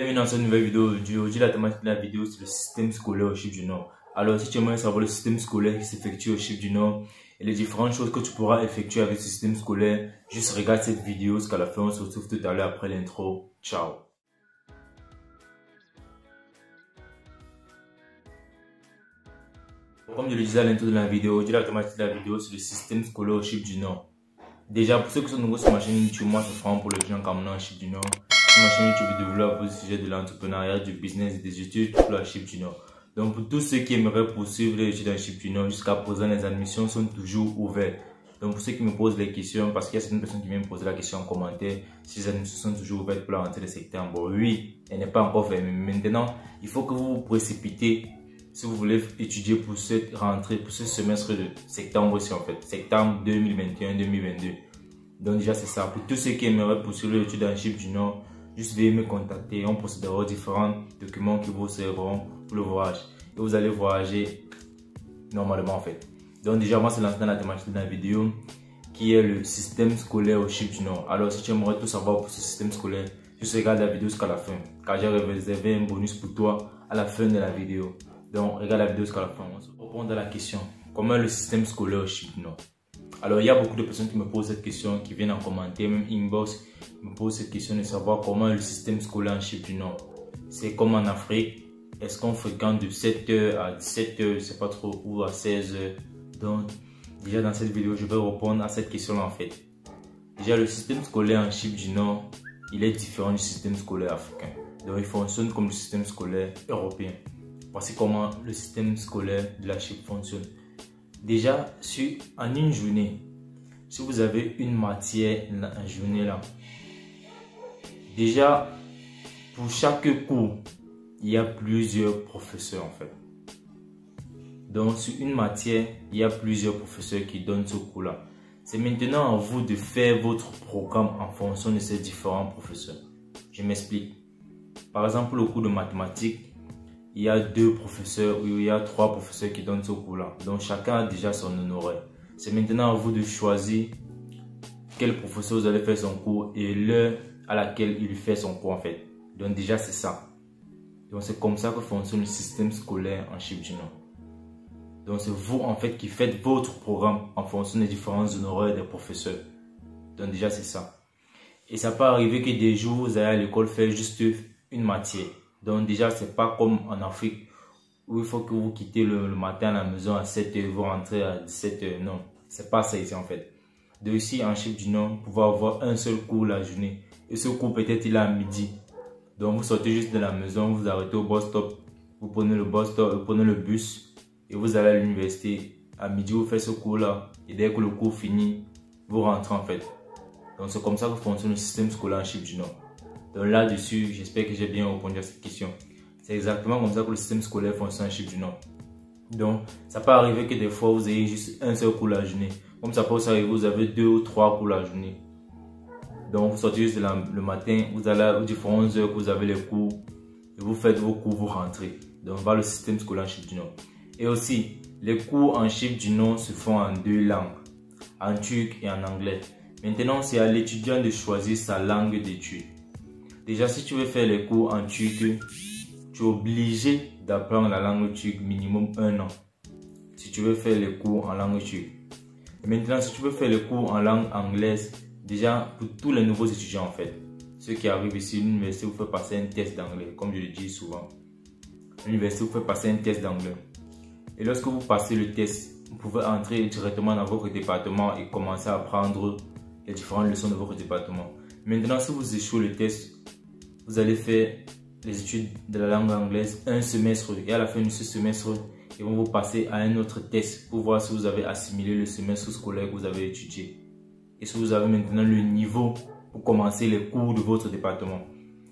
Bienvenue dans cette nouvelle vidéo. Aujourd'hui, la thématique de la vidéo, c'est le système scolaire au Chypre du Nord. Alors, si tu aimerais savoir le système scolaire qui s'effectue au Chypre du Nord et les différentes choses que tu pourras effectuer avec ce système scolaire, juste regarde cette vidéo jusqu'à la fin. On se retrouve tout à l'heure après l'intro. Ciao. Comme je le disais à l'intro de la vidéo, aujourd'hui, la thématique de la vidéo, c'est le système scolaire au Chypre du Nord. Déjà, pour ceux qui sont nouveaux sur ma chaîne YouTube, moi, c'est Franck pour les gens comme nous en Chypre du Nord. Sur ma chaîne YouTube, je développe le sujet de l'entrepreneuriat, du business et des études pour la Chypre du Nord. Donc, pour tous ceux qui aimeraient poursuivre les études en Chypre du Nord, jusqu'à présent, les admissions sont toujours ouvertes. Donc, pour ceux qui me posent les questions, parce qu'il y a certaines personnes qui viennent me poser la question en commentaire, si les admissions sont toujours ouvertes pour la rentrée de septembre. Bon, oui, elle n'est pas encore fermée. Maintenant, il faut que vous vous précipitez si vous voulez étudier pour cette rentrée, pour ce semestre de septembre aussi en fait, septembre 2021-2022. Donc déjà c'est ça. Pour tous ceux qui aimeraient poursuivre l'étude en Chypre du Nord, juste veuillez me contacter. On procédera aux différents documents qui vous serviront pour le voyage. Et vous allez voyager normalement en fait. Donc déjà moi c'est lancé dans la thématique de la vidéo qui est le système scolaire au Chypre du Nord. Alors si tu aimerais tout savoir pour ce système scolaire, juste regarde la vidéo jusqu'à la fin. Car j'ai réservé un bonus pour toi à la fin de la vidéo. Donc, regarde la vidéo jusqu'à la fin. On se répond à la question. Comment est le système scolaire au Chypre du Nord? Alors, il y a beaucoup de personnes qui me posent cette question, qui viennent en commentaire, même inbox, me posent cette question de savoir comment est le système scolaire en Chypre du Nord. C'est comme en Afrique. Est-ce qu'on fréquente de 7h à 17h, je ne sais pas trop, ou à 16h? Donc, déjà dans cette vidéo, je vais répondre à cette question-là en fait. Déjà, le système scolaire en Chypre du Nord, il est différent du système scolaire africain. Donc, il fonctionne comme le système scolaire européen. Voici comment le système scolaire de la Chypre fonctionne. Déjà, en une journée, si vous avez une matière en journée là, déjà, pour chaque cours, il y a plusieurs professeurs en fait. Donc, sur une matière, il y a plusieurs professeurs qui donnent ce cours là. C'est maintenant à vous de faire votre programme en fonction de ces différents professeurs. Je m'explique. Par exemple, le cours de mathématiques, il y a 2 professeurs ou il y a 3 professeurs qui donnent ce cours-là. Donc, chacun a déjà son honoraire. C'est maintenant à vous de choisir quel professeur vous allez faire son cours et l'heure à laquelle il fait son cours en fait. Donc, déjà, c'est ça. Donc, c'est comme ça que fonctionne le système scolaire en Chypre du Nord. Donc, c'est vous en fait qui faites votre programme en fonction des différents honoraires des professeurs. Donc, déjà, c'est ça. Et ça peut arriver que des jours, vous allez à l'école faire juste une matière. Donc déjà, c'est pas comme en Afrique où il faut que vous quittez le matin à la maison à 7h, vous rentrez à 17h. Non, c'est pas ça ici en fait. De ici en Chypre du Nord, vous pouvez avoir un seul cours la journée. Et ce cours peut-être il est à midi. Donc vous sortez juste de la maison, vous arrêtez au bus stop, vous prenez le bus stop, vous prenez le bus et vous allez à l'université. À midi, vous faites ce cours là et dès que le cours finit, vous rentrez en fait. Donc c'est comme ça que fonctionne le système scolaire en Chypre du Nord. Donc là-dessus, j'espère que j'ai bien répondu à cette question. C'est exactement comme ça que le système scolaire fonctionne en Chypre du Nord. Donc, ça peut arriver que des fois, vous ayez juste un seul cours la journée. Comme ça peut aussi arriver, vous avez 2 ou 3 cours la journée. Donc, vous sortez juste le matin, vous allez aux différentes heures que vous avez les cours, et vous faites vos cours, vous rentrez. Donc, voilà le système scolaire en Chypre du Nord. Et aussi, les cours en Chypre du Nord se font en 2 langues, en turc et en anglais. Maintenant, c'est à l'étudiant de choisir sa langue d'études. Déjà, si tu veux faire les cours en turc, tu es obligé d'apprendre la langue turque minimum 1 an. Si tu veux faire les cours en langue turque. Et maintenant, si tu veux faire les cours en langue anglaise, déjà pour tous les nouveaux étudiants en fait, ceux qui arrivent ici, l'université vous fait passer un test d'anglais, comme je le dis souvent. L'université vous fait passer un test d'anglais. Et lorsque vous passez le test, vous pouvez entrer directement dans votre département et commencer à apprendre les différentes leçons de votre département. Maintenant, si vous échouez le test, vous allez faire les études de la langue anglaise un semestre et à la fin de ce semestre, ils vont vous passer à un autre test pour voir si vous avez assimilé le semestre scolaire que vous avez étudié et si vous avez maintenant le niveau pour commencer les cours de votre département.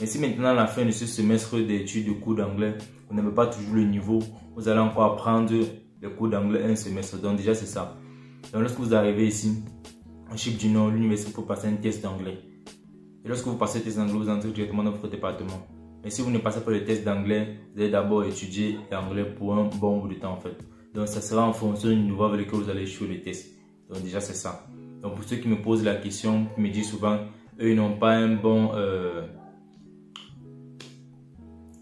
Et si maintenant à la fin de ce semestre d'études de cours d'anglais, vous n'avez pas toujours le niveau, vous allez encore apprendre les cours d'anglais un semestre. Donc déjà c'est ça. Donc lorsque vous arrivez ici, en Chypre du Nord, l'université pour passer un test d'anglais. Et lorsque vous passez le test d'anglais, vous entrez directement dans votre département. Mais si vous ne passez pas le test d'anglais, vous allez d'abord étudier l'anglais pour un bon bout de temps en fait. Donc ça sera en fonction du niveau avec lequel vous allez échouer le test. Donc déjà c'est ça. Donc pour ceux qui me posent la question, qui me disent souvent, eux ils n'ont pas un bon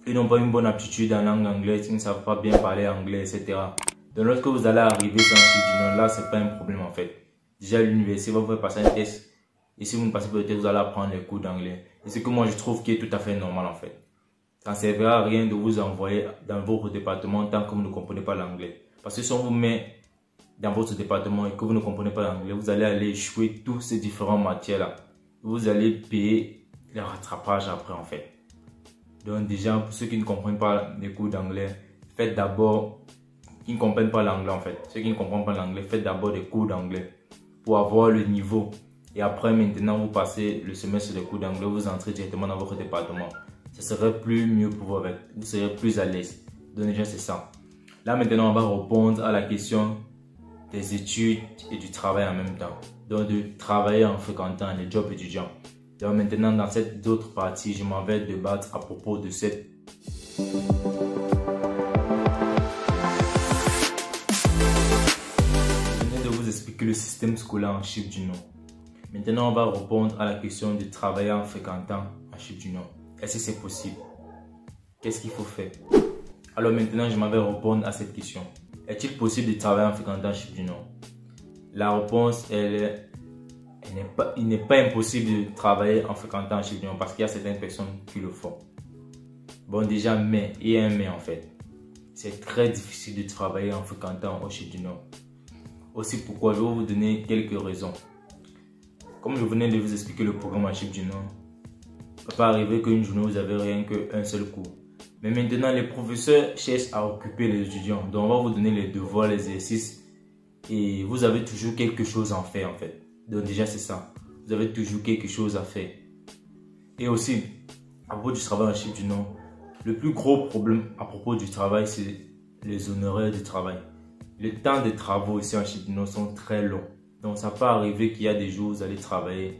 ils n'ont pas une bonne aptitude en langue anglaise, ils ne savent pas bien parler anglais, etc. Donc lorsque vous allez arriver sur un Chypre du Nord, là, c'est pas un problème en fait. Déjà, l'université va vous faire passer un test. Et si vous ne passez pas le test, vous allez apprendre les cours d'anglais. Et c'est que moi, je trouve qui est tout à fait normal en fait. Ça ne servira à rien de vous envoyer dans votre département tant que vous ne comprenez pas l'anglais. Parce que si on vous met dans votre département et que vous ne comprenez pas l'anglais, vous allez aller échouer toutes ces différentes matières-là. Vous allez payer le rattrapage après en fait. Donc déjà, pour ceux qui ne comprennent pas les cours d'anglais, faites d'abord, qui ne comprennent pas l'anglais en fait, ceux qui ne comprennent pas l'anglais, faites d'abord des cours d'anglais pour avoir le niveau. Et après, maintenant, vous passez le semestre des cours d'anglais, vous entrez directement dans votre département. Ce serait plus mieux pour vous avec, vous serez plus à l'aise. Donc déjà, c'est ça. Là, maintenant, on va répondre à la question des études et du travail en même temps. Donc, de travailler en fréquentant les jobs étudiants. Donc, maintenant, dans cette autre partie, je m'en vais débattre à propos de cette. Je viens de vous expliquer le système scolaire en Chypre du Nord. Maintenant, on va répondre à la question de travailler en fréquentant en Chypre du Nord. Est-ce que c'est possible? Qu'est-ce qu'il faut faire? Alors maintenant, je m'en vais répondre à cette question. Est-il possible de travailler en fréquentant en Chypre du Nord? La réponse, il n'est pas impossible de travailler en fréquentant en Chypre du Nord parce qu'il y a certaines personnes qui le font. Bon, déjà, mais, il y a un mais en fait. C'est très difficile de travailler en fréquentant au Chypre du Nord. Aussi, pourquoi? Je vais vous donner quelques raisons. Comme je venais de vous expliquer le programme en Chypre du Nord, il ne peut pas arriver qu'une journée vous n'avez rien qu'un seul cours. Mais maintenant, les professeurs cherchent à occuper les étudiants. Donc, on va vous donner les devoirs, les exercices. Et vous avez toujours quelque chose à faire en fait. Donc déjà, c'est ça. Vous avez toujours quelque chose à faire. Et aussi, à propos du travail en Chypre du Nord, le plus gros problème à propos du travail, c'est les honoraires du travail. Les temps de travaux ici en Chypre du Nord sont très longs. Donc, ça peut arriver qu'il y a des jours où vous allez travailler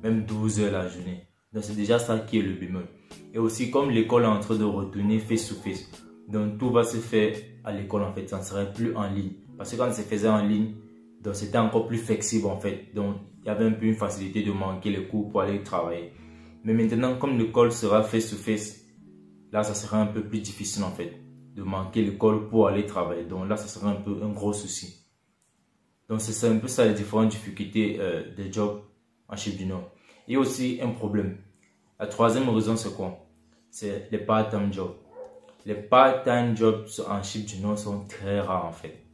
même 12 heures la journée. Donc, c'est déjà ça qui est le bémol. Et aussi, comme l'école est en train de retourner face-to-face, donc tout va se faire à l'école en fait, ça ne serait plus en ligne. Parce que quand ça se faisait en ligne, donc c'était encore plus flexible en fait. Donc, il y avait un peu une facilité de manquer les cours pour aller travailler. Mais maintenant, comme l'école sera face-to-face, là, ça sera un peu plus difficile en fait, de manquer l'école pour aller travailler. Donc là, ça sera un peu un gros souci. Donc, c'est un peu ça les différentes difficultés des jobs en Chypre du Nord. Il y a aussi un problème. La troisième raison, c'est quoi? C'est les part-time jobs. Les part-time jobs en Chypre du Nord sont très rares en fait.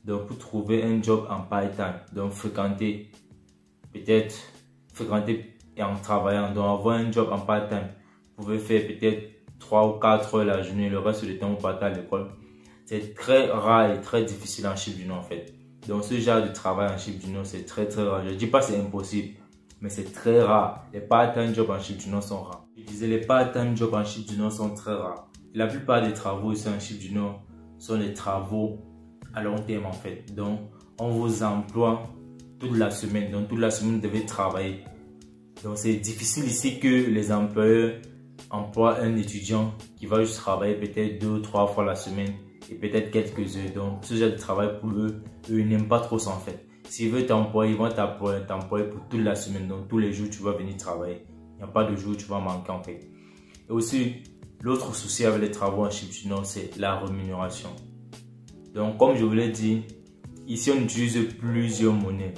Donc, pour trouver un job en part-time, donc fréquenter et en travaillant, donc avoir un job en part-time, vous pouvez faire peut-être 3 ou 4 heures la journée, le reste du temps, vous partez à l'école. C'est très rare et très difficile en Chypre du Nord en fait. Donc, ce genre de travail en Chypre du Nord, c'est très rare. Je ne dis pas que c'est impossible, mais c'est très rare. Les part-time jobs en Chypre du Nord sont rares. Je disais, les part-time jobs en Chypre du Nord sont très rares. La plupart des travaux ici en Chypre du Nord sont des travaux à long terme en fait. Donc, on vous emploie toute la semaine. Donc, toute la semaine, vous devez travailler. Donc, c'est difficile ici que les employeurs emploient un étudiant qui va juste travailler peut-être 2 ou 3 fois la semaine et peut-être quelques heures. Donc, ce genre de travail pour eux, ils n'aiment pas trop ça en fait. S'ils veulent t'employer, ils vont t'employer pour toute la semaine. Donc, tous les jours, tu vas venir travailler. Il n'y a pas de jour où tu vas manquer en fait. Et aussi, l'autre souci avec les travaux en Chypre du Nord, c'est la rémunération. Donc, comme je vous l'ai dit, ici, on utilise plusieurs monnaies.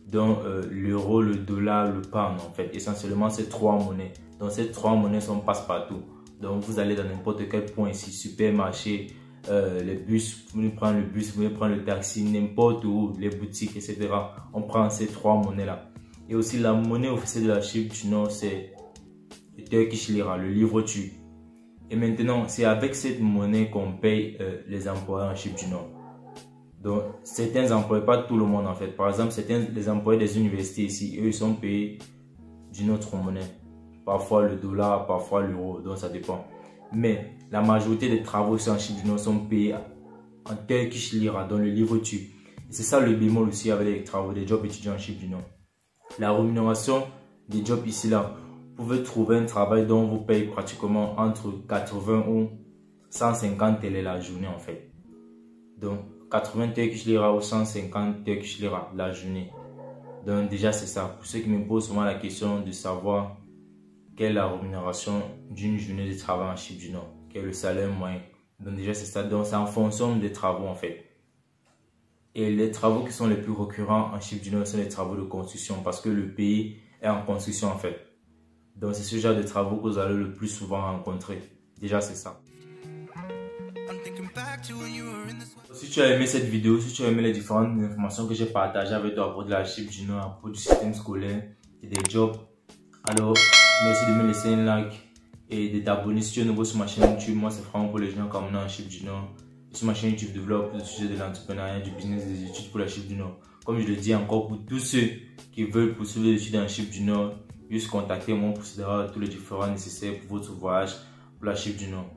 Donc, l'euro, le dollar, le pound en fait. Essentiellement, ces 3 monnaies. Donc, ces 3 monnaies sont passe-partout. Donc, vous allez dans n'importe quel point ici, supermarché, les bus, vous voulez prendre le bus, vous voulez prendre le taxi, n'importe où, les boutiques, etc. On prend ces 3 monnaies-là. Et aussi, la monnaie officielle de la Chypre du Nord, c'est le Turkish Lira, le livre turc. Et maintenant, c'est avec cette monnaie qu'on paye les employés en Chypre du Nord. Donc, certains employés, pas tout le monde en fait. Par exemple, les employés des universités ici, eux, ils sont payés d'une autre monnaie. Parfois le dollar, parfois l'euro, donc ça dépend. Mais la majorité des travaux ici en Chypre du Nord sont payés en Turkish Lira, dans le livre turc. Et c'est ça le bémol aussi avec les travaux des jobs étudiants en Chypre du Nord. La rémunération des jobs ici là, vous pouvez trouver un travail dont vous payez pratiquement entre 80 ou 150 TL la journée en fait. Donc 80 Turkish Lira ou 150 Turkish Lira la journée. Donc déjà c'est ça. Pour ceux qui me posent souvent la question de savoir quelle est la rémunération d'une journée de travail en Chypre du Nord, quel est le salaire moyen. Donc déjà c'est ça, donc c'est en fonction des travaux en fait. Et les travaux qui sont les plus récurrents en Chypre du Nord sont les travaux de construction parce que le pays est en construction en fait. Donc c'est ce genre de travaux que vous allez le plus souvent rencontrer. Déjà c'est ça. Si tu as aimé cette vidéo, si tu as aimé les différentes informations que j'ai partagées avec toi à propos de la Chypre du Nord, à propos du système scolaire et des jobs, alors merci de me laisser un like et de t'abonner si tu es nouveau sur ma chaîne YouTube. Moi c'est vraiment pour les gens comme moi en Chypre du Nord. Sur ma chaîne YouTube, je développe le sujet de l'entrepreneuriat, du business, des études pour la Chypre du Nord. Comme je le dis encore, pour tous ceux qui veulent poursuivre les études en Chypre du Nord, juste contactez-moi pour savoir tous les différents nécessaires pour votre voyage pour la Chypre du Nord.